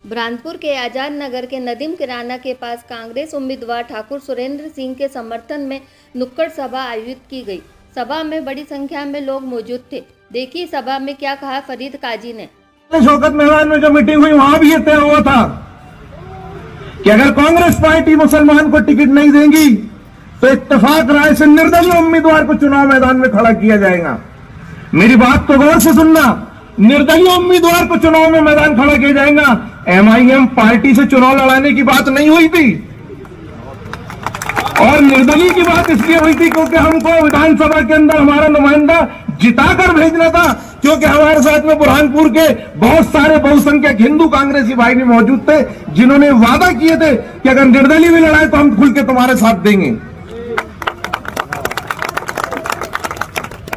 बुरहानपुर के आजाद नगर के नदीम किराना के पास कांग्रेस उम्मीदवार ठाकुर सुरेंद्र सिंह के समर्थन में नुक्कड़ सभा आयोजित की गई। सभा में बड़ी संख्या में लोग मौजूद थे। देखिए सभा में क्या कहा फरीद काजी ने। शौकत महमान में जो मीटिंग हुई वहां भी ये तय हुआ था कि अगर कांग्रेस पार्टी मुसलमान को टिकट नहीं देगी तो इत्तेफाक राय से निर्दलीय उम्मीदवार को चुनाव मैदान में खड़ा किया जाएगा। मेरी बात तो गौर से सुनना, निर्दलीय उम्मीदवार को चुनाव में मैदान खड़ा किया जाएगा। एमआईएम पार्टी से चुनाव लड़ाने की बात नहीं हुई थी और निर्दलीय की बात इसलिए हुई थी क्योंकि हमको विधानसभा के अंदर हमारा नुमाइंदा जिताकर भेजना था, क्योंकि हमारे साथ में बुरहानपुर के बहुत सारे बहुसंख्यक हिंदू कांग्रेसी भाई भी मौजूद थे जिन्होंने वादा किए थे कि अगर निर्दलीय भी लड़ाए तो हम खुल के तुम्हारे साथ देंगे।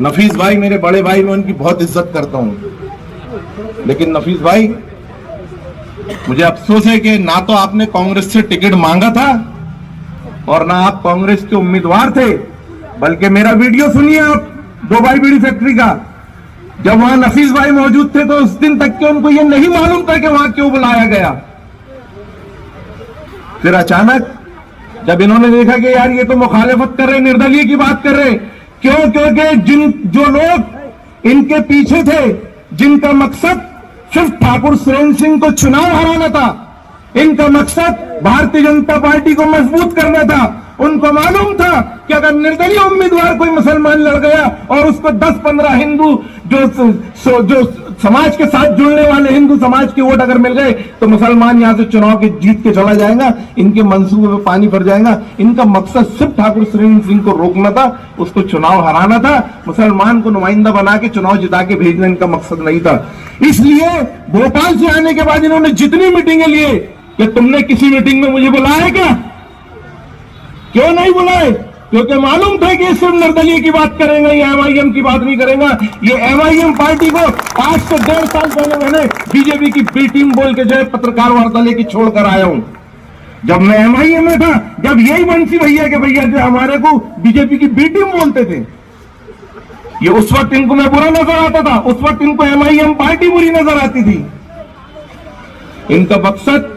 नफीस भाई मेरे बड़े भाई, मैं उनकी बहुत इज्जत करता हूं, लेकिन नफीस भाई मुझे अफसोस है कि ना तो आपने कांग्रेस से टिकट मांगा था और ना आप कांग्रेस के उम्मीदवार थे, बल्कि मेरा वीडियो सुनिए आप दो भाई बीड़ी फैक्ट्री का। जब वहां नफीस भाई मौजूद थे तो उस दिन तक के उनको यह नहीं मालूम था कि वहां क्यों बुलाया गया। फिर अचानक जब इन्होंने देखा कि यार ये तो मुखालिफत कर रहे, निर्दलीय की बात कर रहे, क्योंकि जो लोग इनके पीछे थे, जिनका मकसद सिर्फ ठाकुर सुरेंद्र सिंह को चुनाव हराना था, इनका मकसद भारतीय जनता पार्टी को मजबूत करना था, उनको मालूम था कि अगर निर्दलीय उम्मीदवार कोई मुसलमान लड़ गया और उसको 10-15 हिंदू जो समाज के साथ जुड़ने वाले हिंदू समाज के वोट अगर मिल गए तो मुसलमान यहां से चुनाव के जीत के चला जाएगा, इनके मंसूबे में पानी भर जाएगा। इनका मकसद सिर्फ ठाकुर सुरेंद्र सिंह को रोकना था, उसको चुनाव हराना था, मुसलमान को नुमाइंदा बना के चुनाव जिता के भेजना इनका मकसद नहीं था। इसलिए भोपाल से आने के बाद इन्होंने जितनी मीटिंगें लिए कि तुमने किसी मीटिंग में मुझे बुलाया क्या? क्यों नहीं बुलाए? क्योंकि मालूम था कि सिर्फ निर्दलीय की बात करेंगे, ये एमआईएम की बात नहीं करेगा। ये एमआईएम पार्टी को आज से 1.5 साल पहले मैंने बीजेपी की बी टीम बोल के जो है पत्रकार वार्ता लेके छोड़कर आया हूं। जब मैं एमआईएम में था, जब यही बंसी भैया के भैया जो हमारे को बीजेपी की बी टीम बोलते थे, ये उस वक्त इनको मैं बुरा नजर आता था, उस वक्त इनको एमआईएम पार्टी बुरी नजर आती थी। इनका मकसद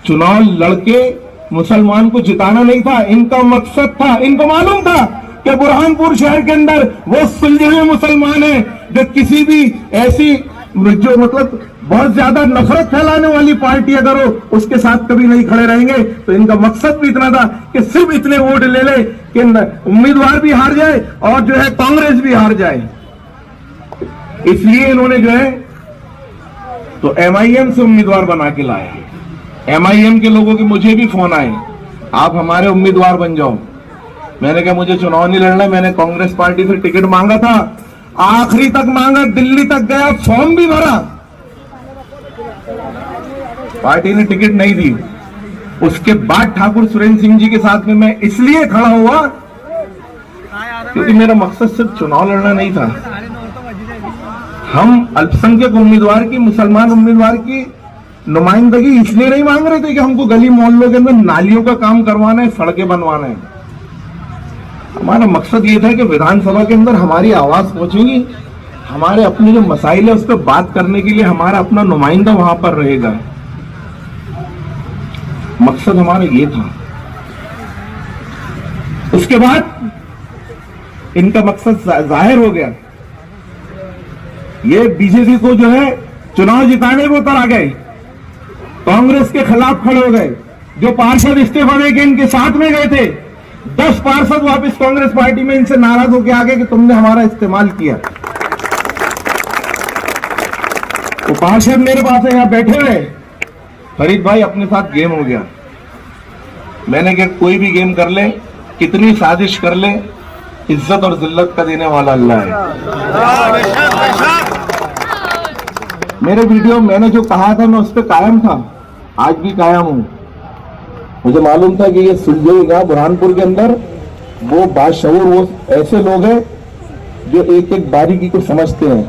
चुनाव लड़के मुसलमान को जिताना नहीं था, इनका मकसद था, इनको मालूम था कि बुरहानपुर शहर के अंदर वो सुलझे हुए मुसलमान हैं जो किसी भी ऐसी जो मतलब बहुत ज्यादा नफरत फैलाने वाली पार्टी अगर हो उसके साथ कभी नहीं खड़े रहेंगे। तो इनका मकसद भी इतना था कि सिर्फ इतने वोट ले ले कि उम्मीदवार भी हार जाए और जो है कांग्रेस भी हार जाए। इसलिए इन्होंने जो है तो एमआईएम से उम्मीदवार बना के लाया। एमआईएम के लोगों के मुझे भी फोन आए, आप हमारे उम्मीदवार बन जाओ। मैंने कहा मुझे चुनाव नहीं लड़ना, मैंने कांग्रेस पार्टी से टिकट मांगा था, आखिरी तक मांगा, दिल्ली तक गया, फॉर्म भी भरा, पार्टी ने टिकट नहीं दी। उसके बाद ठाकुर सुरेंद्र सिंह जी के साथ में मैं इसलिए खड़ा हुआ क्योंकि मेरा मकसद सिर्फ चुनाव लड़ना नहीं था। हम अल्पसंख्यक उम्मीदवार की, मुसलमान उम्मीदवार की नुमाइंदगी इसलिए नहीं मांग रहे थे कि हमको गली मोहल्लों के अंदर नालियों का काम करवाना है, सड़कें बनवाना है। हमारा मकसद ये था कि विधानसभा के अंदर हमारी आवाज पहुंचेगी, हमारे अपने जो मसाइल है उस पर बात करने के लिए हमारा अपना नुमाइंदा वहां पर रहेगा। मकसद हमारा ये था। उसके बाद इनका मकसद जाहिर हो गया। ये बीजेपी को जो है चुनाव जिताने को उतर आ गए, कांग्रेस के खिलाफ खड़े हो गए। जो पार्षद इस्तीफा देके इनके साथ में गए थे, 10 पार्षद वापस कांग्रेस पार्टी में इनसे नाराज होकर आ गए कि तुमने हमारा इस्तेमाल किया। वो पार्षद मेरे पास है, यहां बैठे हुए, फरीद भाई अपने साथ गेम हो गया। मैंने कहा कोई भी गेम कर ले, कितनी साजिश कर ले, इज्जत और जिल्लत का देने वाला अल्लाह है। मेरे वीडियो मैंने जो कहा था मैं उस पर कायम था, आज भी कायम हूं। मुझे मालूम था कि ये सुलझेगा बुरहानपुर के अंदर। वो बाशऊर, वो ऐसे लोग हैं जो एक एक बारीकी को समझते हैं।